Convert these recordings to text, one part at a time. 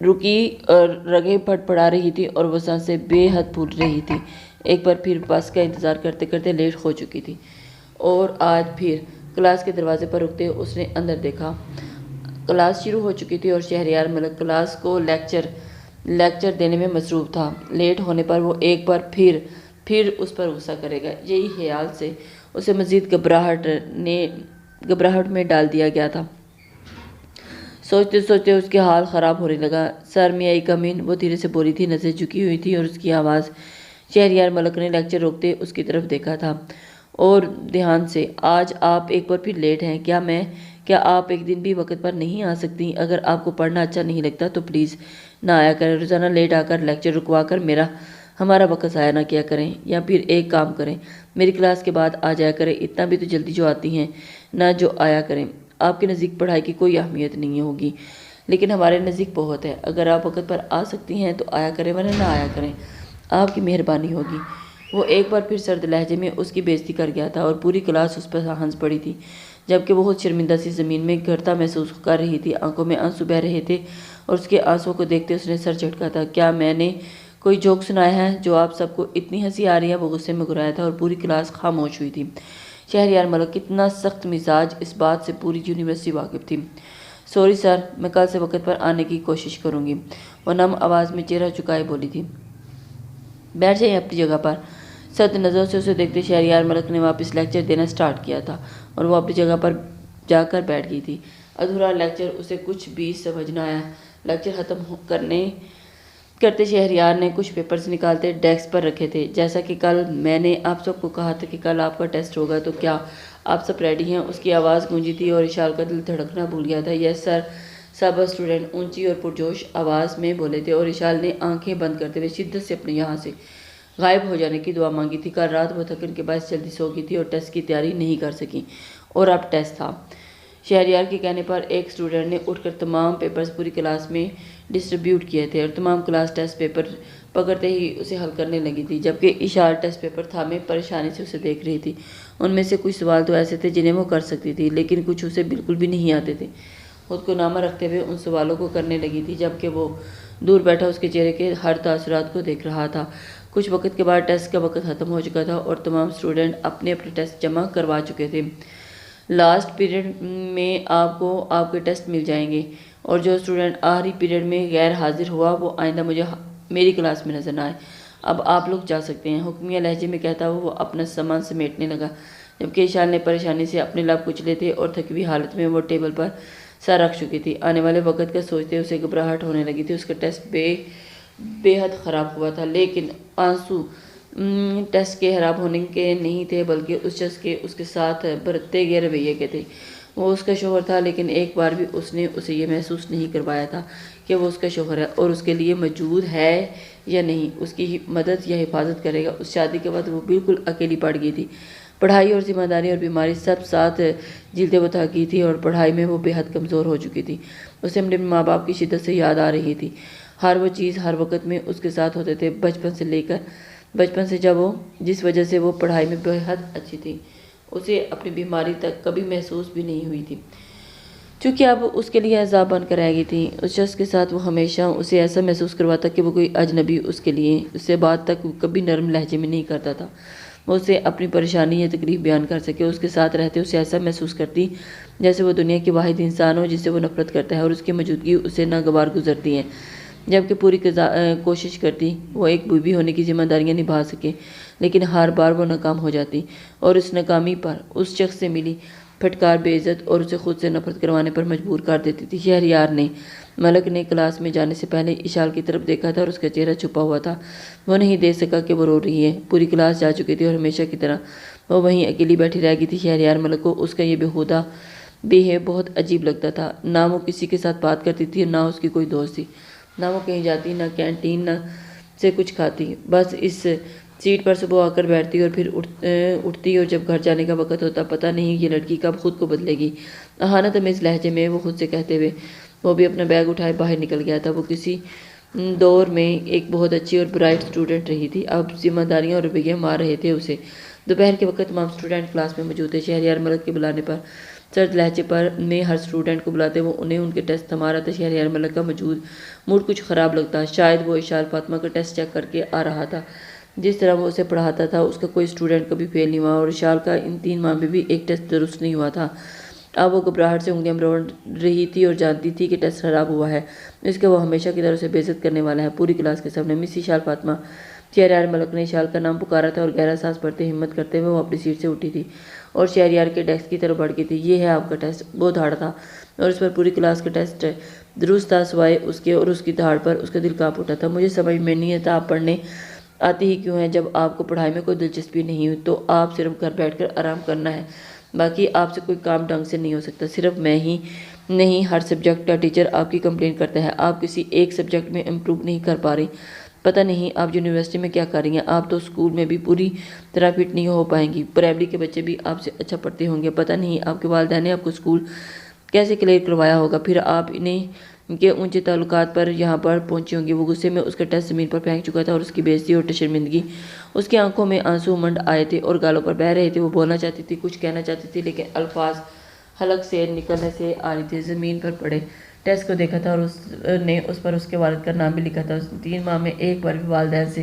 رکی اور رگیں پھٹ پڑا رہی تھی اور وہ سانسیں بے حد پھول رہی تھی۔ ایک بار پھر بس کا انتظار کرتے کرتے لیٹ ہو چکی تھی اور آج پھر کلاس کے دروازے پر رکتے اس نے اندر دیکھا۔ کلاس شروع ہو چکی تھی اور شہریار ملک کلاس کو لیکچر دینے میں مصروف تھا۔ لیٹ ہونے پر وہ ایک بار پھر اس پر غصہ کرے گا، یہی خیال سے اسے مزید گھبراہٹ میں ڈال دیا گیا تھا۔ سوچتے سوچتے اس کے حال خراب ہونے لگا۔ سر میں آئی کم ان، وہ دھیرے سے بولی تھی، نظر جھکی ہوئی تھی اور اس کی آواز۔ شہریار ملک نے لیکچر روکتے اس کی طرف دیکھا تھا اور دھیان سے، آج آپ ایک بار پھر لیٹ ہیں، کیا آپ ایک دن بھی وقت پر نہیں آ سکتی؟ اگر آپ کو پڑھنا اچھا نہیں لگتا تو پلیز نہ آیا کریں، روزانہ لیٹ آ کر لیکچر رکوا کر ہمارا وقت ضائع نہ کیا کریں، یا پھر ایک کام کریں، میری کلاس کے بعد آ جایا کریں، اتنا بھی تو جلدی جو آتی ہیں نہ جو آیا کریں۔ آپ کے نزدیک پڑھائی کی کوئی اہمیت نہیں ہوگی، لیکن ہمارے نزدیک بہت ہے۔ اگر آپ وقت پر آ سکتی ہیں تو آیا کریں، ورنہ نہ آیا کریں، آپ کی مہربانی ہوگی۔ وہ ایک بار پھر سرد لہجے میں اس کی بے عزتی کر گیا تھا اور پوری کلاس اس پر ہنس پڑی تھی، جبکہ وہ خود شرمندہ سی زمین میں گرتا محسوس کر رہی تھی۔ آنکھوں میں آنسو بہہ رہے تھے اور اس کے آنسوؤں کو دیکھتے اس نے سر جھٹکا تھا۔ کیا میں نے کوئی جوک سنایا ہے جو آپ سب کو اتنی ہنسی آ رہی ہے؟ وہ غصے میں گھرایا تھا اور پوری کلاس خاموش ہوئی تھی۔ شہریار ملک کتنا سخت مزاج، اس بات سے پوری یونیورسٹی واقف تھی۔ سوری سر، میں کل سے وقت پر آنے کی کوشش کروں گی، وہ نم آواز میں چہرہ جھکائے بولی تھی۔ بیٹھ جائیں اپنی جگہ پر۔ سرد نظروں سے اسے دیکھتے شہریار ملک نے واپس لیکچر دینا سٹارٹ کیا تھا اور وہ اپنی جگہ پر جا کر بیٹھ گئی تھی۔ ادھورا لیکچر اسے کچھ بھی سمجھ نہ آیا۔ لیکچر ختم کرتے شہریار نے کچھ پیپرز نکالتے ڈیسک پر رکھے تھے۔ جیسا کہ کل میں نے آپ سب کو کہا تھا کہ کل آپ کا ٹیسٹ ہوگا، تو کیا آپ سب ریڈی ہیں؟ اس کی آواز گونجی تھی اور اشال کا دل دھڑکنا بھول گیا تھا۔ یس سر، سب اسٹوڈنٹ اونچی اور پرجوش آواز میں بولے تھے اور اشال نے آنکھیں بند کرتے ہوئے شدت سے اپنے یہاں سے غائب ہو جانے کی دعا مانگی تھی۔ کل رات وہ تھکن کے باعث جلدی سو گئی تھی اور ٹیسٹ کی تیاری نہیں کر سکی، اور اب ٹیسٹ تھا۔ شہریار کے کہنے پر ایک اسٹوڈنٹ نے اٹھ کر تمام پیپرز پوری کلاس میں ڈسٹریبیوٹ کیے تھے اور تمام کلاس ٹیسٹ پیپر پکڑتے ہی اسے حل کرنے لگی تھی، جبکہ اشال ٹیسٹ پیپر تھامے پریشانی سے اسے دیکھ رہی تھی۔ ان میں سے کچھ سوال تو ایسے تھے جنہیں وہ کر سکتی تھی، لیکن کچھ اسے بالکل بھی نہیں آتے تھے۔ خود کو نامہ رکھتے ہوئے ان سوالوں کو کرنے لگی تھی، جبکہ وہ دور بیٹھا اس کے چہرے کے ہر تاثرات کو دیکھ رہا تھا۔ کچھ وقت کے بعد ٹیسٹ کا وقت ختم ہو چکا تھا اور تمام اسٹوڈنٹ اپنے اپنے ٹیسٹ جمع کروا چکے تھے۔ لاسٹ پیریڈ میں آپ کو آپ کے ٹیسٹ مل جائیں گے، اور جو اسٹوڈنٹ آخری پیریڈ میں غیر حاضر ہوا وہ آئندہ مجھے میری کلاس میں نظر نہ آئے۔ اب آپ لوگ جا سکتے ہیں، حکمیہ لہجے میں کہتا ہوا وہ اپنا سامان سمیٹنے لگا، جبکہ اشال نے پریشانی سے اپنے لب کچلے تھے اور تھکی ہوئی حالت میں وہ ٹیبل پر سر رکھ چکی تھی۔ آنے والے وقت کا سوچتے اسے گھبراہٹ ہونے لگی تھی۔ اس کا ٹیسٹ بے حد خراب ہوا تھا، لیکن آنسو ٹیسٹ کے خراب ہونے کے نہیں تھے، بلکہ اس شخص کے اس کے ساتھ برتے گئے رویے کے تھے۔ وہ اس کا شوہر تھا، لیکن ایک بار بھی اس نے اسے یہ محسوس نہیں کروایا تھا کہ وہ اس کا شوہر ہے اور اس کے لیے موجود ہے یا نہیں، اس کی مدد یا حفاظت کرے گا۔ اس شادی کے بعد وہ بالکل اکیلی پڑ گئی تھی۔ پڑھائی اور ذمہ داری اور بیماری سب ساتھ جلتے وہ تھک گئی تھی اور پڑھائی میں وہ بے حد کمزور ہو چکی تھی۔ اسے اپنے ماں باپ کی شدت سے یاد آ رہی تھی۔ ہر وہ چیز ہر وقت میں اس کے ساتھ ہوتے تھے، بچپن سے جس وجہ سے وہ پڑھائی میں بے حد اچھی تھی، اسے اپنی بیماری تک کبھی محسوس بھی نہیں ہوئی تھی، چونکہ اب اس کے لیے عذاب بن کر آئے گی تھی۔ اس شخص کے ساتھ وہ ہمیشہ اسے ایسا محسوس کرواتا کہ وہ کوئی اجنبی اس کے لیے اس سے بات تک کبھی نرم لہجے میں نہیں کرتا تھا۔ وہ اسے اپنی پریشانی یا تکلیف بیان کر سکے، اس کے ساتھ رہتے اسے ایسا محسوس کرتی جیسے وہ دنیا کی واحد انسان ہو جس سے وہ نفرت کرتا ہے اور اس کی موجودگی اسے ناگوار گزرتی ہے، جبکہ پوری کوشش کرتی وہ ایک بیوی ہونے کی ذمہ داریاں نبھا سکے، لیکن ہر بار وہ ناکام ہو جاتی اور اس ناکامی پر اس شخص سے ملی پھٹکار بے عزت اور اسے خود سے نفرت کروانے پر مجبور کر دیتی تھی۔ شہریار ملک نے کلاس میں جانے سے پہلے اشال کی طرف دیکھا تھا اور اس کا چہرہ چھپا ہوا تھا۔ وہ نہیں دیکھ سکا کہ وہ رو رہی ہے۔ پوری کلاس جا چکی تھی اور ہمیشہ کی طرح وہ وہیں اکیلی بیٹھی رہ گئی تھی۔ شہریار ملک کو اس کا یہ بیہودہ بیہیو بہت عجیب لگتا تھا۔ نہ وہ کسی کے ساتھ بات کرتی تھی اور نہ اس کی کوئی دوست تھی، نہ وہ کہیں جاتی، نہ کینٹین نہ سے کچھ کھاتی، بس اس سیٹ پر صبح آ کر بیٹھتی اور پھر اٹھتی، اور جب گھر جانے کا وقت ہوتا پتہ نہیں یہ لڑکی کب خود کو بدلے گی، اہانت امیز لہجے میں وہ خود سے کہتے ہوئے وہ بھی اپنا بیگ اٹھائے باہر نکل گیا تھا۔ وہ کسی دور میں ایک بہت اچھی اور برائٹ اسٹوڈنٹ رہی تھی، اب ذمہ داریاں اور رویے مار رہے تھے اسے۔ دوپہر کے وقت تمام اسٹوڈنٹ کلاس میں موجود تھے۔ شہریار ملک کے بلانے پر سرد لہجے پر میں ہر اسٹوڈنٹ کو بلاتے وہ انہیں ان کے ٹیسٹ تھما رہا تھا۔ شہریار ملک کا موڈ کچھ خراب لگتا، شاید وہ اشال فاطمہ کا ٹیسٹ چیک کر کے آ رہا تھا۔ جس طرح وہ اسے پڑھاتا تھا اس کا کوئی اسٹوڈنٹ کبھی فیل نہیں ہوا، اور اشال کا ان 3 ماہ میں بھی ایک ٹیسٹ درست نہیں ہوا تھا۔ اب وہ گھبراہٹ سے انگلیاں مروڑ رہی تھی اور جانتی تھی کہ ٹیسٹ خراب ہوا ہے، اس کے وہ ہمیشہ کی طرح اسے بے عزت کرنے والا ہے پوری کلاس کے سامنے۔ مس اشال فاطمہ، شہریار ملک نے اشال کا نام پکارا تھا اور گہرا سانس بھرتے ہمت کرتے ہوئے وہ اپنی سیٹ سے اٹھی تھی اور شہریار کے ڈیسک کی طرف بڑھ گئی تھی۔ یہ ہے آپ کا ٹیسٹ۔ وہ دھاڑ تھا اور اس پر پوری کلاس کا ٹیسٹ درست تھا سوائے اس کے، اور اس کی دھاڑ پر اس کا دل کانپ اٹھا تھا۔ مجھے سمجھ میں نہیں آتا آپ پڑھنے آتے ہی کیوں ہیں؟ جب آپ کو پڑھائی میں کوئی دلچسپی نہیں ہوئی تو آپ صرف گھر بیٹھ کر آرام کرنا ہے، باقی آپ سے کوئی کام ڈھنگ سے نہیں ہو سکتا۔ صرف میں ہی نہیں، ہر سبجیکٹ کا ٹیچر آپ کی کمپلین کرتا ہے، آپ کسی ایک سبجیکٹ میں امپروو نہیں کر پا رہی۔ پتہ نہیں آپ یونیورسٹی میں کیا کر رہی ہیں، آپ تو اسکول میں بھی پوری طرح فٹ نہیں ہو پائیں گی۔ پرائمری کے بچے بھی آپ سے اچھا پڑھتے ہوں گے، پتہ نہیں آپ کے والدین نے آپ کو اسکول کیسے کلیئر کروایا ہوگا، پھر آپ انہیں کے اونچے تعلقات پر یہاں پر پہنچی ہوں گی۔ وہ غصے میں اس کا ٹیسٹ زمین پر پھینک چکا تھا اور اس کی بےعزتی اور شرمندگی اس کی آنکھوں میں آنسو منڈ آئے تھے اور گالوں پر بہہ رہے تھے۔ وہ بولنا چاہتی تھی، کچھ کہنا چاہتی تھی، لیکن الفاظ حلق سے نکلنے سے آ رہی تھی۔ زمین پر پڑے ٹیسٹ کو دیکھا تھا اور اس نے اس پر اس کے والد کا نام بھی لکھا تھا۔ اس 3 ماہ میں ایک بار بھی والدین سے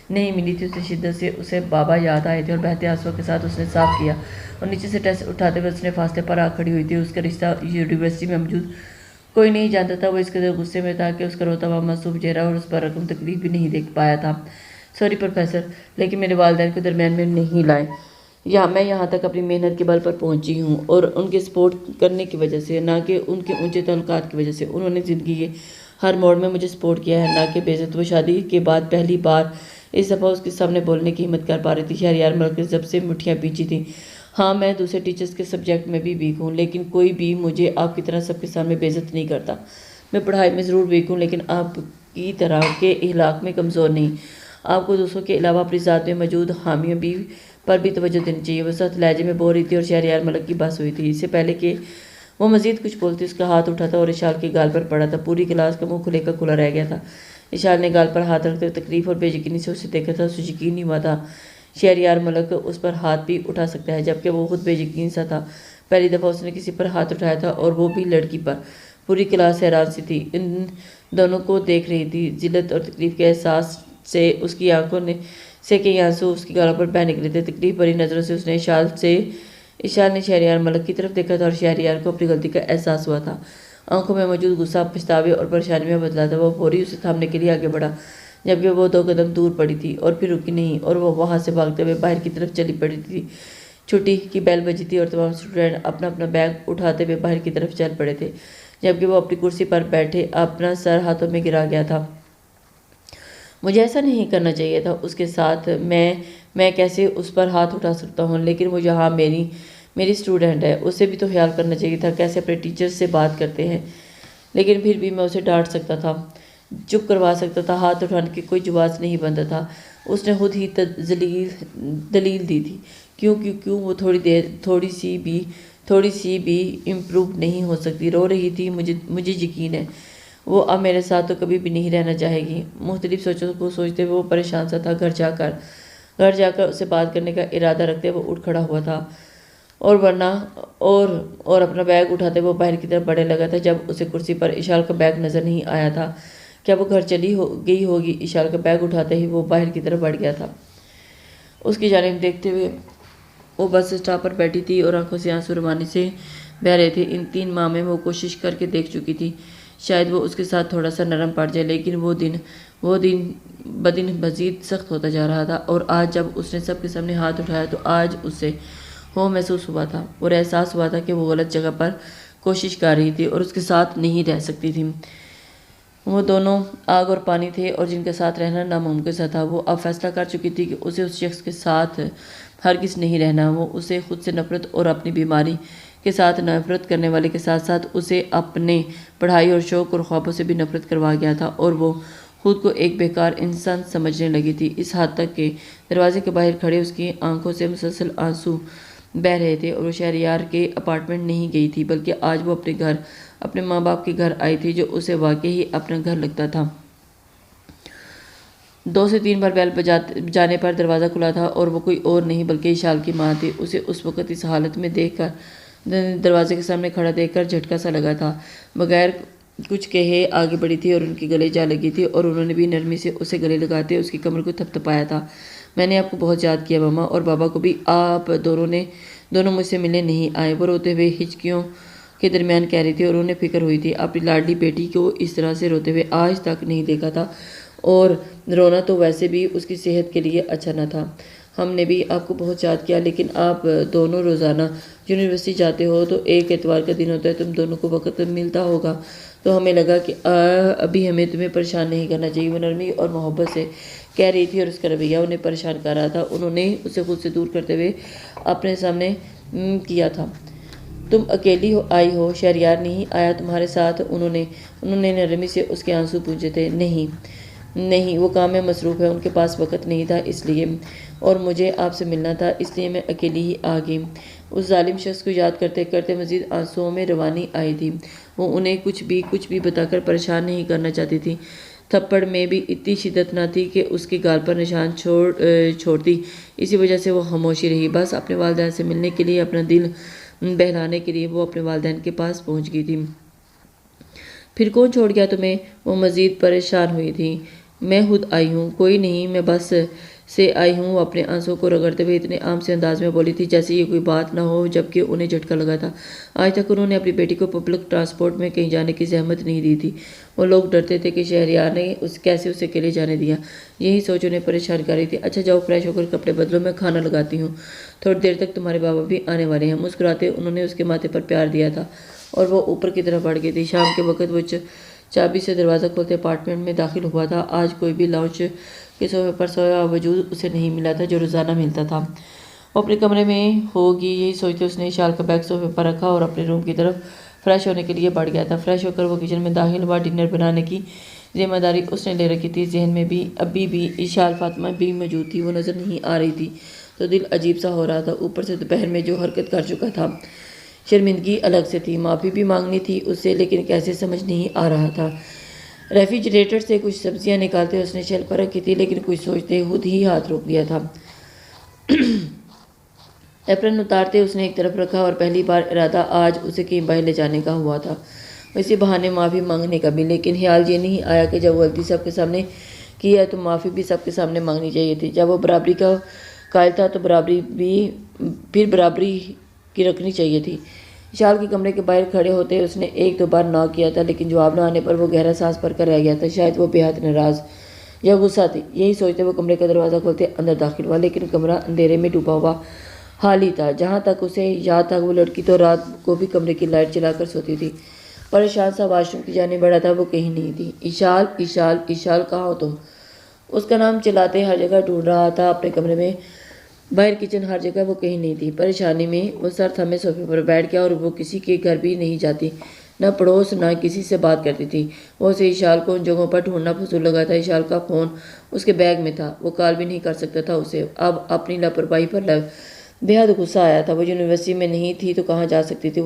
نہیں ملی تھی۔ اسے شدت سے اسے بابا یاد آئے تھے اور بہتے آنسوؤں کے ساتھ اس نے صاف کیا اور نیچے سے ٹیسٹ اٹھاتے ہوئے اس نے فاصلے پر آ کھڑی ہوئی تھی۔ اس کا رشتہ یونیورسٹی میں موجود کوئی نہیں جانتا تھا۔ وہ اس قدر غصے میں تھا کہ اس کا روتا ہوا معصوم چہرہ اور اس پر رقم تکلیف بھی نہیں دیکھ پایا تھا۔ سوری پروفیسر، لیکن میرے والدین کو درمیان میں نہیں لائے۔ میں یہاں تک اپنی محنت کے بل پر پہنچی ہوں اور ان کے سپورٹ کرنے کی وجہ سے، نہ کہ ان کے اونچے تعلقات کی وجہ سے۔ انہوں نے زندگی کے ہر موڑ میں مجھے سپورٹ کیا ہے، نہ کہ بے عزت۔ وہ شادی کے بعد پہلی بار اس دفعہ اس کے سامنے بولنے کی ہمت کر پا رہی تھی۔ شہریار ملک نے جب سے مٹھیاں پیچی تھیں۔ ہاں، میں دوسرے ٹیچرز کے سبجیکٹ میں بھی ویک ہوں، لیکن کوئی بھی مجھے آپ کی طرح سب کے سامنے بے عزت نہیں کرتا۔ میں پڑھائی میں ضرور ویک ہوں، لیکن آپ کی طرح کے اخلاق میں کمزور نہیں۔ آپ کو دوسروں کے علاوہ اپنی ذات میں موجود خامیوں پر بھی توجہ دینی چاہیے۔ وہ سخت لہجے میں بول رہی تھی اور شہریار ملک کی بس ہوئی تھی۔ اس سے پہلے کہ وہ مزید کچھ بولتی، اس کا ہاتھ اٹھا تھا اور اشال کے گال پر پڑا تھا۔ پوری کلاس کا منہ کھلے کا کھلا رہ گیا تھا۔ اشال نے گال پر ہاتھ رکھتے ہوئے تکلیف اور بے یقینی سے اسے دیکھا تھا۔ اسے یقین نہیں ہوا تھا شہریار ملک اس پر ہاتھ بھی اٹھا سکتا ہے، جبکہ وہ خود بے یقین سا تھا۔ پہلی دفعہ اس نے کسی پر ہاتھ اٹھایا تھا اور وہ بھی لڑکی پر۔ پوری کلاس حیران سی تھی، ان دونوں کو دیکھ رہی تھی۔ ذلت اور تکلیف کے احساس سے اس کی آنکھوں سے کئی آنسو اس کی گالوں پر بہہ نکلے تھے۔ تکلیف بھری نظروں سے اس نے اشال نے شہریار ملک کی طرف دیکھا تھا اور شہریار کو اپنی غلطی کا احساس ہوا تھا۔ آنکھوں میں موجود غصہ پچھتاوے اور پریشانی میں بدلا تھا۔ وہ فوری اسے تھامنے کے لیے آگے بڑھا، جبکہ وہ 2 قدم دور پڑی تھی اور پھر رکی نہیں، اور وہ وہاں سے بھاگتے ہوئے باہر کی طرف چلی پڑی تھی۔ چھٹی کی بیل بجی تھی اور تمام اسٹوڈنٹ اپنا اپنا بیگ اٹھاتے ہوئے باہر کی طرف چل پڑے تھے، جبکہ وہ اپنی کرسی پر بیٹھے اپنا سر ہاتھوں میں گرا گیا تھا۔ مجھے ایسا نہیں کرنا چاہیے تھا اس کے ساتھ۔ میں کیسے اس پر ہاتھ اٹھا سکتا ہوں؟ لیکن وہ یہاں میری اسٹوڈنٹ ہے، اسے بھی تو خیال کرنا چاہیے تھا کیسے اپنے ٹیچر سے بات کرتے ہیں۔ لیکن پھر بھی میں اسے ڈانٹ سکتا تھا، چپ کروا سکتا تھا، ہاتھ اٹھانے کی کوئی جواز نہیں بنتا تھا۔ اس نے خود ہی دلیل دی تھی، کیوں وہ تھوڑی سی بھی امپروو نہیں ہو سکتی۔ رو رہی تھی، مجھے یقین ہے وہ اب میرے ساتھ تو کبھی بھی نہیں رہنا چاہے گی۔ مختلف سوچوں کو سوچتے ہوئے وہ پریشان سا تھا۔ گھر جا کر اس سے بات کرنے کا ارادہ رکھتے وہ اٹھ کھڑا ہوا تھا اور اپنا بیگ اٹھاتے وہ باہر کی طرف بڑھنے لگا تھا، جب اسے کرسی پر اشال کا بیگ نظر نہیں آیا تھا۔ کیا وہ گھر چلی گئی ہوگی؟ اشال کا بیگ اٹھاتے ہی وہ باہر کی طرف بڑھ گیا تھا۔ اس کی جانب دیکھتے ہوئے وہ بس اسٹاپ پر بیٹھی تھی اور آنکھوں سے آنسو روانی سے بہہ رہے تھے۔ ان 3 ماہ میں وہ کوشش کر کے دیکھ چکی تھی شاید وہ اس کے ساتھ تھوڑا سا نرم پڑ جائے، لیکن وہ دن بدن مزید سخت ہوتا جا رہا تھا۔ اور آج جب اس نے سب کے سامنے ہاتھ اٹھایا تو آج اسے محسوس ہوا تھا اور احساس ہوا تھا کہ وہ غلط جگہ پر کوشش کر رہی تھی اور اس کے ساتھ نہیں رہ سکتی تھی۔ وہ دونوں آگ اور پانی تھے اور جن کے ساتھ رہنا ناممکن سا تھا۔ وہ اب فیصلہ کر چکی تھی کہ اسے اس شخص کے ساتھ ہرگز نہیں رہنا۔ وہ اسے خود سے نفرت اور اپنی بیماری کے ساتھ نفرت کرنے والے کے ساتھ ساتھ اسے اپنے پڑھائی اور شوق اور خوابوں سے بھی نفرت کروا گیا تھا، اور وہ خود کو ایک بیکار انسان سمجھنے لگی تھی، اس حد تک کہ دروازے کے باہر کھڑے اس کی آنکھوں سے مسلسل آنسو بہہ رہے تھے۔ اور وہ شہریار کے اپارٹمنٹ نہیں گئی تھی، بلکہ آج وہ اپنے ماں باپ کے گھر آئی تھی، جو اسے واقعی اپنا گھر لگتا تھا۔ 2 سے 3 بار بیل بجانے پر دروازہ کھلا تھا اور وہ کوئی اور نہیں بلکہ اشال کی ماں تھی۔ اسے اس وقت اس حالت میں دیکھ کر دروازے کے سامنے کھڑا دیکھ کر جھٹکا سا لگا تھا۔ بغیر کچھ کہے آگے بڑھی تھی اور ان کے گلے جا لگی تھی اور انہوں نے بھی نرمی سے اسے گلے لگاتے اس کی کمر کو تھپ تھپایا تھا۔ میں نے آپ کو بہت یاد کیا ماما، اور بابا کو بھی۔ آپ دونوں مجھ سے ملنے نہیں آئے، وہ روتے ہوئے ہچکیوں کے درمیان کہہ رہی تھی اور انہیں فکر ہوئی تھی۔ اپنی لاڈلی بیٹی کو اس طرح سے روتے ہوئے آج تک نہیں دیکھا تھا، اور رونا تو ویسے بھی اس کی صحت کے لیے اچھا نہ تھا۔ ہم نے بھی آپ کو بہت یاد کیا، لیکن آپ دونوں روزانہ یونیورسٹی جاتے ہو تو ایک اتوار کا دن ہوتا ہے، تم دونوں کو وقت ملتا ہوگا، تو ہمیں لگا کہ ابھی ہمیں تمہیں پریشان نہیں کرنا چاہیے۔ وہ نرمی اور محبت سے کہہ رہی تھی اور اس کا رویہ انہیں پریشان کر رہا تھا۔ انہوں نے اسے خود سے دور کرتے ہوئے اپنے سامنے کیا تھا۔ تم اکیلی آئی ہو، شہریار نہیں آیا تمہارے ساتھ؟ انہوں نے نرمی سے اس کے آنسو پوچھے تھے۔ نہیں، وہ کام میں مصروف ہے، ان کے پاس وقت نہیں تھا اس لیے، اور مجھے آپ سے ملنا تھا، اس لیے میں اکیلی ہی آ گئی۔ اس ظالم شخص کو یاد کرتے کرتے مزید آنسوؤں میں روانی آئی تھی۔ وہ انہیں کچھ بھی بتا کر پریشان نہیں کرنا چاہتی تھی۔ تھپڑ میں بھی اتنی شدت نہ تھی کہ اس کے گال پر نشان چھوڑتی، اسی وجہ سے وہ خاموشی رہی۔ بس اپنے والدین سے ملنے کے لیے، اپنا دل بہلانے کے لیے وہ اپنے والدین کے پاس پہنچ گئی تھی۔ پھر کون چھوڑ گیا تمہیں؟ وہ مزید پریشان ہوئی تھی۔ میں خود آئی ہوں۔ کوئی نہیں، میں بس سے آئی ہوں۔ وہ اپنے آنسوں کو رگڑتے ہوئے اتنے عام سے انداز میں بولی تھی جیسے یہ کوئی بات نہ ہو، جبکہ انہیں جھٹکا لگا تھا۔ آج تک انہوں نے اپنی بیٹی کو پبلک ٹرانسپورٹ میں کہیں جانے کی زحمت نہیں دی تھی۔ وہ لوگ ڈرتے تھے کہ شہریار نے کیسے اسے اکیلے جانے دیا، یہی سوچ انہیں پریشان کر رہی تھی۔ اچھا جاؤ، فریش ہو کر کپڑے بدلو، میں کھانا لگاتی ہوں، تھوڑی دیر تک تمہارے بابا بھی آنے والے ہیں۔ مسکراتے انہوں نے اس کے ماتھے پر پیار دیا تھا اور وہ اوپر کی طرف بڑھ گئی تھی۔ شام کے وقت وہ چابی سے دروازہ کھولتے اپارٹمنٹ میں داخل ہوا تھا۔ آج کوئی بھی لاؤنج کے صوفے پر سویا وجود اسے نہیں ملا تھا جو روزانہ ملتا تھا۔ وہ اپنے کمرے میں ہوگی یہی سوچتے اس نے شال کا بیگ صوفے پر رکھا اور اپنے روم کی طرف فریش ہونے کے لیے بڑھ گیا تھا۔ فریش ہو کر وہ کچن میں داخل ہوا۔ ڈنر بنانے کی ذمہ داری اس نے لے رکھی تھی۔ ذہن میں بھی ابھی بھی اشال فاطمہ بھی موجود تھی۔ وہ نظر نہیں آ رہی تھی تو دل عجیب سا ہو رہا تھا۔ اوپر سے دوپہر میں جو حرکت کر چکا تھا، شرمندگی الگ سے تھی۔ معافی بھی مانگنی تھی اس سے، لیکن کیسے سمجھ نہیں آ رہا تھا۔ ریفریجریٹر سے کچھ سبزیاں نکالتے اس نے شیلف پر رکھی تھی، لیکن کچھ سوچتے خود ہی ہاتھ روک دیا تھا۔ ایپرن اتارتے اس نے ایک طرف رکھا، اور پہلی بار ارادہ آج اسے کہیں باہر لے جانے کا ہوا تھا، اسی بہانے معافی مانگنے کا بھی۔ لیکن خیال یہ نہیں آیا کہ جب غلطی سب کے سامنے کی ہے تو معافی بھی سب کے سامنے مانگنی چاہیے تھی۔ جب وہ برابری کا قائل تھا تو پھر برابری کی رکھنی چاہیے تھی۔ اشال کے کمرے کے باہر کھڑے ہوتے اس نے ایک دو بار ناک کیا تھا، لیکن جواب نہ آنے پر وہ گہرا سانس بھر کر رہ گیا تھا۔ شاید وہ بے حد ناراض یا غصہ تھی، یہی سوچتے وہ کمرے کا دروازہ کھولتے اندر داخل ہوا، لیکن کمرہ اندھیرے میں ڈوبا ہوا حال ہی تھا۔ جہاں تک اسے یاد تھا وہ لڑکی تو رات کو بھی کمرے کی لائٹ جلا کر سوتی تھی۔ پریشان سا واش روم کی جانب بڑھا تھا، وہ کہیں نہیں تھی۔ اشال کہاں ہو تم؟ اس کا نام چلاتے ہر جگہ ڈھونڈ رہا تھا، اپنے کمرے میں، باہر کچن، ہر جگہ وہ کہیں نہیں تھی۔ پریشانی میں وہ سر تھمے صوفے پر بیٹھ گیا، اور وہ کسی کے گھر بھی نہیں جاتی، نہ پڑوس، نہ کسی سے بات کرتی تھی۔ وہ اسے اشال کو ان جگہوں پر ڈھونڈنا فضول لگا تھا۔ اشال کا فون اس کے بیگ میں تھا، وہ کال بھی نہیں کر سکتا تھا اسے۔ اب اپنی لاپرواہی پر بے حد غصہ آیا تھا۔ وہ یونیورسٹی میں نہیں تھی تو کہاں جا سکتی تھی؟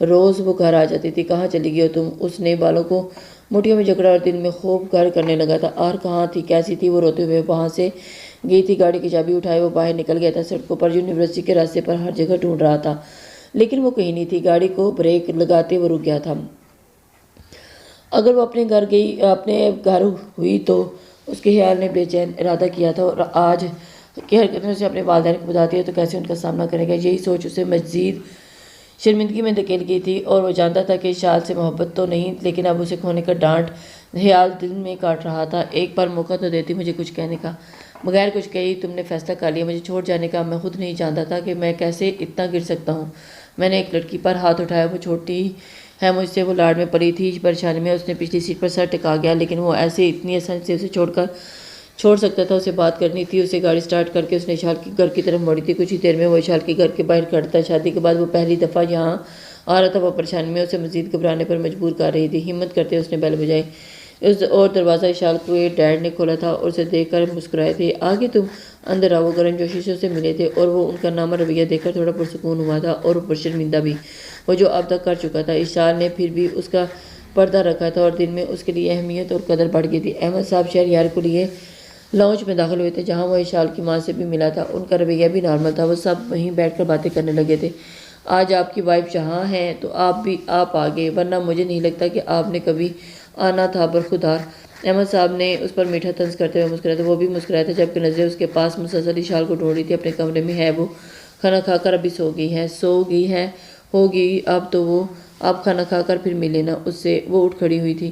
روز وہ گھر آ جاتی تھی۔ کہاں چلی گئی ہو تم؟ اس نے بالوں کو مٹھیوں میں جکڑا اور دل میں خوب گھر کرنے لگا تھا۔ اور کہاں تھی، کیسی تھی؟ وہ روتے ہوئے وہاں سے گئی تھی، گاڑی کی چابی اٹھائے وہ باہر نکل گیا تھا۔ سڑکوں پر، یونیورسٹی کے راستے پر، ہر جگہ ڈھونڈ رہا تھا، لیکن وہ کہیں نہیں تھی۔ گاڑی کو بریک لگاتے وہ رک گیا تھا۔ اگر وہ اپنے گھر ہوئی تو اس کے خیال نے بے چین ارادہ کیا تھا، اور آج کی حرکتیں اسے اپنے والدین کو بتاتی ہے تو کیسے ان کا سامنا کرے گا، یہی سوچ اسے مزید شرمندگی میں دھکیل گئی تھی۔ اور وہ جانتا تھا کہ اشال سے محبت تو نہیں، لیکن اب اسے کھونے کا ڈانٹ خیال دل میں کاٹ رہا تھا۔ ایک بار موقع تو دیتی مجھے کچھ کہنے کا۔ بغیر کچھ کہی تم نے فیصلہ کر لیا مجھے چھوڑ جانے کا۔ میں خود نہیں جانتا تھا کہ میں کیسے اتنا گر سکتا ہوں۔ میں نے ایک لڑکی پر ہاتھ اٹھایا، وہ چھوٹی ہے مجھ سے، وہ لاڑ میں پڑی تھی۔ پریشانی میں اس نے پچھلی سیٹ پر سر ٹکا گیا، لیکن وہ ایسے اتنی آسانی سے اسے چھوڑ سکتا تھا؟ اسے بات کرنی تھی۔ اسے گاڑی سٹارٹ کر کے اس نے اشال کے گھر کی طرف موڑی تھی۔ کچھ ہی دیر میں وہ اشال کے گھر کے باہر کھڑا تھا۔ شادی کے بعد وہ پہلی دفعہ یہاں آ رہا تھا۔ وہ پریشانی میں اسے مزید گھبرانے پر مجبور کر رہی تھی۔ ہمت کرتے اس نے بیل بجائی، اور دروازہ اشال کے ڈیڈ نے کھولا تھا اور اسے دیکھ کر مسکرائے تھے۔ آگے تم اندر آؤ۔ وہ گرم جوشی سے اسے ملے تھے، اور وہ ان کا نامہ رویہ دیکھ کر تھوڑا پرسکون ہوا تھا، اور اوپر شرمندہ بھی، وہ جو اب تک کر چکا تھا۔ اشال نے پھر بھی اس کا پردہ رکھا تھا، اور دل میں اس کے لیے اہمیت اور قدر بڑھ گئی تھی۔ احمد صاحب شہریار کو لیے لاؤنج میں داخل ہوئے تھے، جہاں وہ اشال کی ماں سے بھی ملا تھا۔ ان کا رویہ بھی نارمل تھا، وہ سب وہیں بیٹھ کر باتیں کرنے لگے تھے۔ آج آپ کی وائف جہاں ہیں تو آپ آ گئے، ورنہ مجھے نہیں لگتا کہ آپ نے کبھی آنا تھا۔ برخودار احمد صاحب نے اس پر میٹھا طنز کرتے ہوئے مسکرایا تھا۔ وہ بھی مسکرایا تھا جبکہ نظریں اس کے پاس مسلسل اشال کو ڈھونڈ رہی تھی۔ اپنے کمرے میں ہے وہ، کھانا کھا کر ابھی سو گئی ہے ہوگی اب تو وہ، آپ کھانا کھا کر پھر ملے نا اس سے۔ وہ اٹھ کھڑی ہوئی تھی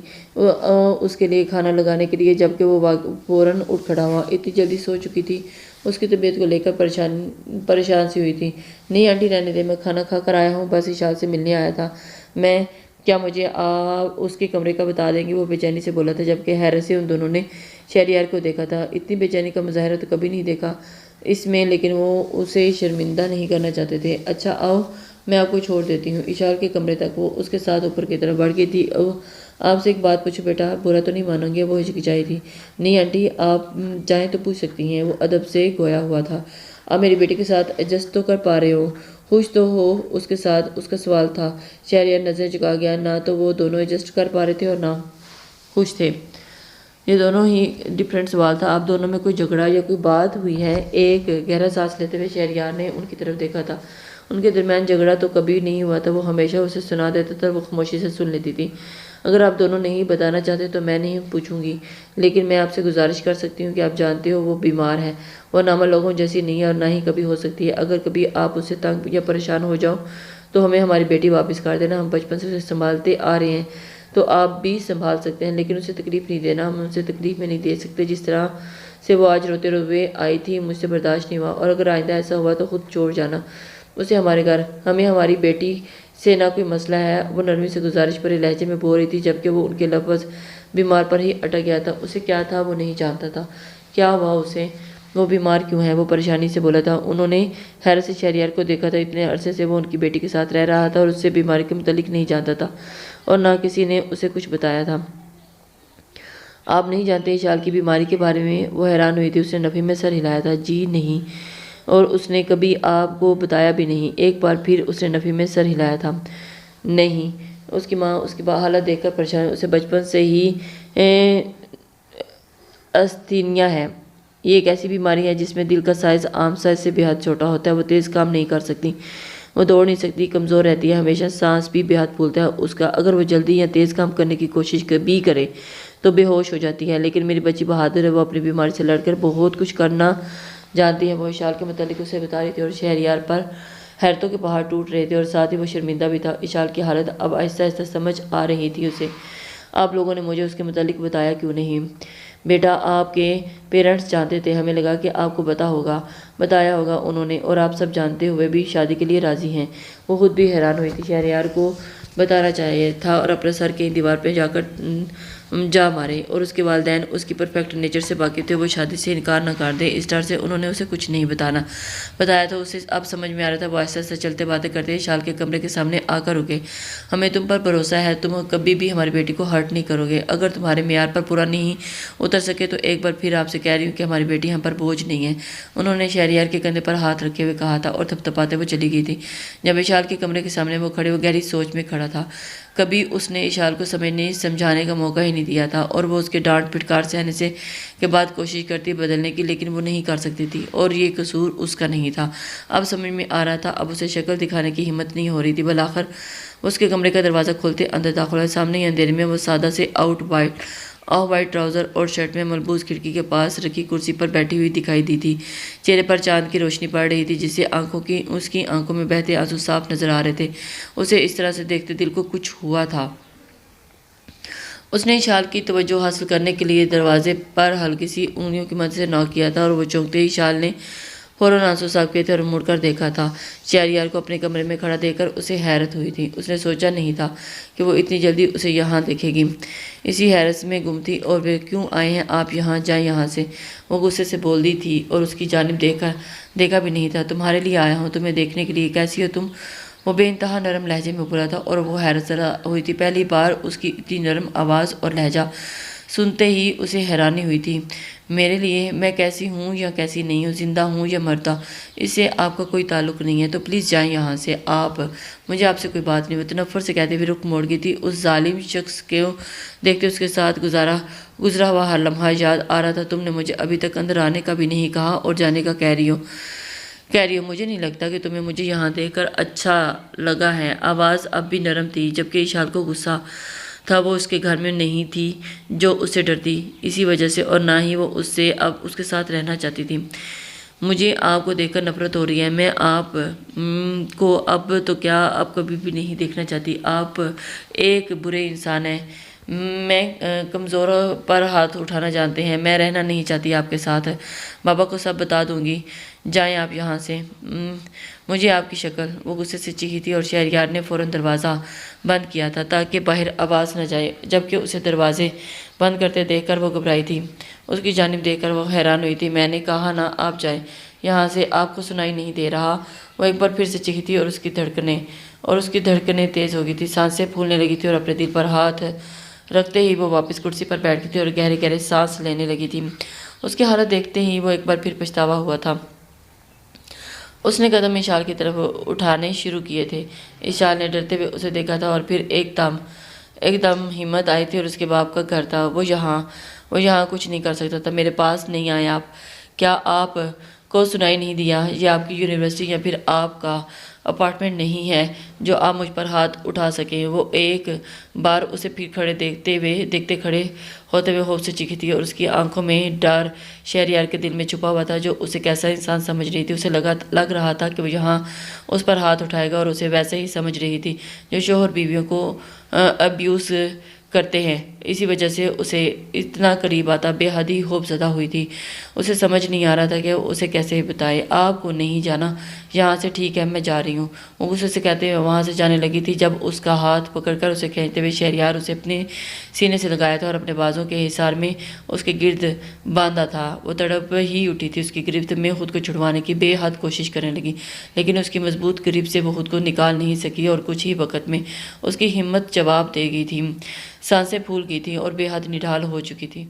اس کے لیے کھانا لگانے کے لیے، جبکہ وہ فوراً اٹھ کھڑا ہوا۔ اتنی جلدی سو چکی تھی، اس کی طبیعت کو لے کر پریشان سی ہوئی تھی۔ نہیں آنٹی رہنے دے، میں کھانا کھا کر آیا ہوں، بس اشال سے ملنے آیا تھا میں۔ کیا مجھے آپ اس کے کمرے کا بتا دیں گے؟ وہ بے چینی سے بولا تھا جبکہ حیرت سے ان دونوں نے شہریار کو دیکھا تھا۔ اتنی بے چینی کا مظاہرہ تو کبھی نہیں دیکھا اس میں، لیکن وہ اسے شرمندہ نہیں کرنا چاہتے تھے۔ اچھا آؤ میں آپ کو چھوڑ دیتی ہوں۔ اشال کے کمرے تک وہ اس کے ساتھ اوپر کی طرف بڑھ گئی تھی۔ آپ سے ایک بات پوچھو بیٹا، برا تو نہیں مانو گے؟ وہ ہچکچائی تھی۔ نہیں آنٹی، آپ چاہیں تو پوچھ سکتی ہیں، وہ ادب سے گویا ہوا تھا۔ آپ میری بیٹی کے ساتھ ایڈجسٹ تو کر پا رہے ہو؟ خوش تو ہو اس کے ساتھ؟ اس کا سوال تھا۔ شہریار نظر جھکا گیا۔ نہ تو وہ دونوں ایڈجسٹ کر پا رہے تھے اور نہ خوش تھے۔ یہ دونوں ہی ڈیفرنٹ سوال تھا۔ آپ دونوں میں کوئی جھگڑا یا کوئی بات ہوئی ہے؟ ایک گہرا سانس لیتے ہوئے شہریار نے ان کی طرف دیکھا تھا۔ ان کے درمیان جھگڑا تو کبھی نہیں ہوا تھا، وہ ہمیشہ اسے سنا دیتا تھا، وہ خاموشی سے سن لیتی تھی۔ اگر آپ دونوں نہیں بتانا چاہتے تو میں نہیں پوچھوں گی، لیکن میں آپ سے گزارش کر سکتی ہوں کہ آپ جانتے ہو وہ بیمار ہے، وہ نامہ لوگوں جیسی نہیں ہے اور نہ ہی کبھی ہو سکتی ہے۔ اگر کبھی آپ اس سے تنگ یا پریشان ہو جاؤ تو ہمیں ہماری بیٹی واپس کر دینا، ہم بچپن سے اسے سنبھالتے آ رہے ہیں تو آپ بھی سنبھال سکتے ہیں، لیکن اسے تکلیف نہیں دینا، ہم اسے تکلیف میں نہیں دے سکتے۔ جس طرح سے وہ آج روتے روتے آئی تھی مجھ سے برداشت نہیں ہوا، اور اگر آئندہ ایسا ہوا تو خود چھوڑ جانا اسے ہمارے گھر، ہمیں ہماری بیٹی سے نہ کوئی مسئلہ ہے۔ وہ نرمی سے گزارش بھرے لہجے میں بول رہی تھی جبکہ وہ ان کے لفظ بیمار پر ہی اٹک گیا تھا۔ اسے کیا تھا وہ نہیں جانتا تھا، کیا ہوا اسے، وہ بیمار کیوں ہے؟ وہ پریشانی سے بولا تھا۔ انہوں نے حیرت سے شہریار کو دیکھا تھا۔ اتنے عرصے سے وہ ان کی بیٹی کے ساتھ رہ رہا تھا اور اس سے بیماری کے متعلق نہیں جانتا تھا اور نہ کسی نے اسے کچھ بتایا تھا۔ آپ نہیں جانتے اشال کی بیماری کے بارے میں؟ وہ حیران ہوئی تھی۔ اس نے نفی میں سر ہلایا تھا۔ جی نہیں، اور اس نے کبھی آپ کو بتایا بھی نہیں؟ ایک بار پھر اس نے نفی میں سر ہلایا تھا۔ نہیں۔ اس کی ماں اس کی حالت دیکھ کر پریشان، اسے بچپن سے ہی استھینیا ہے، یہ ایک ایسی بیماری ہے جس میں دل کا سائز عام سائز سے بے حد چھوٹا ہوتا ہے، وہ تیز کام نہیں کر سکتی، وہ دوڑ نہیں سکتی، کمزور رہتی ہے، ہمیشہ سانس بھی بے حد پھولتا ہے اس کا، اگر وہ جلدی یا تیز کام کرنے کی کوشش بھی کرے تو بے ہوش ہو جاتی ہے، لیکن میری بچی بہادر ہے، وہ اپنی بیماری سے لڑ کر بہت کچھ کرنا جانتی ہے۔ وہ اشال کے متعلق اسے بتا رہی تھی اور شہریار پر حیرتوں کے پہاڑ ٹوٹ رہے تھے اور ساتھ ہی وہ شرمندہ بھی تھا۔ اشال کی حالت اب آہستہ آہستہ سمجھ آ رہی تھی اسے۔ آپ لوگوں نے مجھے اس کے متعلق بتایا کیوں نہیں؟ بیٹا آپ کے پیرنٹس جانتے تھے، ہمیں لگا کہ آپ کو بتایا ہوگا انہوں نے، اور آپ سب جانتے ہوئے بھی شادی کے لیے راضی ہیں۔ وہ خود بھی حیران ہوئی تھی۔ شہریار کو بتانا چاہیے تھا اور اپنا سر کہیں دیوار پہ جا مارے، اور اس کے والدین اس کی پرفیکٹ نیچر سے واقف تھے، وہ شادی سے انکار نہ کر دے۔ اس ڈر سے انہوں نے اسے کچھ نہیں بتایا تھا۔ اسے اب سمجھ میں آ رہا تھا۔ وہ آہستہ آہستہ چلتے باتیں کرتے اشال کے کمرے کے سامنے آ کر رکے۔ ہمیں تم پر بھروسہ ہے، تم کبھی بھی ہماری بیٹی کو ہرٹ نہیں کرو گے، اگر تمہارے معیار پر پورا نہیں اتر سکے تو ایک بار پھر آپ سے کہہ رہی ہوں کہ ہماری بیٹی ہم پر بوجھ نہیں ہے۔ انہوں نے شہریار کے کندھے پر ہاتھ رکھے ہوئے کہا تھا اور تھپتھپاتے وہ چلی گئی تھی۔ جب اشال کے کمرے کے سامنے وہ کھڑے، وہ گہری سوچ میں کھڑا تھا۔ کبھی اس نے اشال کو سمجھانے کا موقع ہی نہیں دیا تھا، اور وہ اس کے ڈانٹ پھٹکار سہنے سے کے بعد کوشش کرتی بدلنے کی، لیکن وہ نہیں کر سکتی تھی، اور یہ قصور اس کا نہیں تھا۔ اب سمجھ میں آ رہا تھا، اب اسے شکل دکھانے کی ہمت نہیں ہو رہی تھی۔ بالآخر اس کے کمرے کا دروازہ کھولتے اندر داخل ہوئے۔ سامنے ہی اندھیرے میں وہ سادہ سے آف وائٹ ٹراؤزر اور شرٹ میں ملبوس کھڑکی کے پاس رکھی کرسی پر بیٹھی ہوئی دکھائی دی تھی۔ چہرے پر چاند کی روشنی پڑ رہی تھی جس سے اس کی آنکھوں میں بہتے آنسو صاف نظر آ رہے تھے۔ اسے اس طرح سے دیکھتے دل کو کچھ ہوا تھا۔ اس نے اشال کی توجہ حاصل کرنے کے لیے دروازے پر ہلکی سی انگلیوں کی مدد سے ناک کیا تھا، اور وہ چونکتے ہی اشال نے فوراً آنسو صاف کیے تھے اور مڑ کر دیکھا تھا۔ شہریار کو اپنے کمرے میں کھڑا دیکھ کر اسے حیرت ہوئی تھی۔ اس نے سوچا نہیں تھا کہ وہ اتنی جلدی اسے یہاں دیکھے گی۔ اسی حیرت میں گم تھی۔ اور وہ کیوں آئے ہیں آپ یہاں؟ جائیں یہاں سے، وہ غصے سے بول دی تھی اور اس کی جانب دیکھا بھی نہیں تھا۔ تمہارے لیے آیا ہوں، تمہیں دیکھنے کے لیے۔ کیسی ہو تم؟ وہ بے انتہا نرم لہجے میں بولا تھا اور وہ حیرت زدہ ہوئی تھی۔ پہلی بار اس کی اتنی نرم آواز اور لہجہ سنتے ہی اسے حیرانی ہوئی تھی۔ میرے لیے میں کیسی ہوں یا کیسی نہیں ہوں، زندہ ہوں یا مردہ، اس سے آپ کا کوئی تعلق نہیں ہے، تو پلیز جائیں یہاں سے۔ مجھے آپ سے کوئی بات نہیں۔ وہ تنفر سے کہتے ہوئے رخ موڑ گئی تھی۔ اس ظالم شخص کو دیکھتے اس کے ساتھ گزرا ہوا ہر لمحہ یاد آ رہا تھا۔ تم نے مجھے ابھی تک اندر آنے کا بھی نہیں کہا اور جانے کا کہہ رہی ہو۔ کہہ رہی ہو مجھے نہیں لگتا کہ تمہیں مجھے یہاں دیکھ کر اچھا لگا ہے۔ آواز اب بھی نرم تھی، جبکہ اشال کو غصہ تھا وہ اس کے گھر میں نہیں تھی جو اس سے ڈرتی اسی وجہ سے، اور نہ ہی وہ اس سے اب اس کے ساتھ رہنا چاہتی تھی۔ مجھے آپ کو دیکھ کر نفرت ہو رہی ہے۔ میں آپ کو اب تو کیا اب کبھی بھی نہیں دیکھنا چاہتی۔ آپ ایک برے انسان ہیں۔ میں کمزوروں پر ہاتھ اٹھانا جانتے ہیں۔ میں رہنا نہیں چاہتی آپ کے ساتھ۔ بابا کو سب بتا دوں گی، جائیں آپ یہاں سے۔ مجھے آپ کی شکل، وہ غصے سے چیخی تھی اور شہریار نے فوراً دروازہ بند کیا تھا تاکہ باہر آواز نہ جائے، جبکہ اسے دروازے بند کرتے دیکھ کر وہ گھبرائی تھی۔ اس کی جانب دیکھ کر وہ حیران ہوئی تھی۔ میں نے کہا نا آپ جائیں یہاں سے، آپ کو سنائی نہیں دے رہا؟ وہ ایک بار پھر سے چیخی تھی اور اس کی دھڑکنیں تیز ہو گئی تھی، سانسیں پھولنے لگی تھی اور اپنے دل پر ہاتھ رکھتے ہی وہ واپس کرسی پر بیٹھ گئی تھی اور گہرے گہرے سانس لینے لگی تھی۔ اس کی حالت دیکھتے ہی وہ ایک بار پھر پچھتاوا ہوا تھا۔ اس نے قدم اشال کی طرف اٹھانے شروع کیے تھے۔ اشال نے ڈرتے ہوئے اسے دیکھا تھا اور پھر ایک دم ہمت آئی تھی اور اس کے باپ کا گھر تھا۔ وہ یہاں کچھ نہیں کر سکتا تھا۔ میرے پاس نہیں آئے آپ؟ کیا آپ کو سنائی نہیں دیا؟ یہ آپ کی یونیورسٹی یا پھر آپ کا اپارٹمنٹ نہیں ہے جو آپ مجھ پر ہاتھ اٹھا سکیں۔ وہ ایک بار اسے پھر دیکھتے کھڑے ہوتے ہوئے خوف سے چیخی تھی اور اس کی آنکھوں میں ڈر شہریار کے دل میں چھپا ہوا تھا جو اسے کیسا انسان سمجھ رہی تھی۔ اسے لگ رہا تھا کہ وہ یہاں اس پر ہاتھ اٹھائے گا اور اسے ویسے ہی سمجھ رہی تھی جو شوہر بیویوں کو ابیوز کرتے ہیں۔ اسی وجہ سے اسے اتنا قریب آتا بے حد ہی خوف زدہ ہوئی تھی۔ اسے سمجھ نہیں آ رہا تھا کہ اسے کیسے بتائے۔ آپ کو نہیں جانا یہاں سے؟ ٹھیک ہے میں جا رہی ہوں، وہ غصے سے کہتے ہوئے وہاں سے جانے لگی تھی جب اس کا ہاتھ پکڑ کر اسے کھینچتے ہوئے شہریار اسے اپنے سینے سے لگایا تھا اور اپنے بازوں کے حصار میں اس کے گرد باندھا تھا۔ وہ تڑپ ہی اٹھی تھی، اس کی گرفت میں خود کو چھڑوانے کی بے حد کوشش کرنے لگی، لیکن اس کی مضبوط گرفت سے وہ خود کو نکال نہیں سکی اور کچھ ہی وقت میں اس کی ہمت جواب دے گئی تھی، سانسیں پھول گئی تھیں اور بے حد نڈھال ہو چکی تھی۔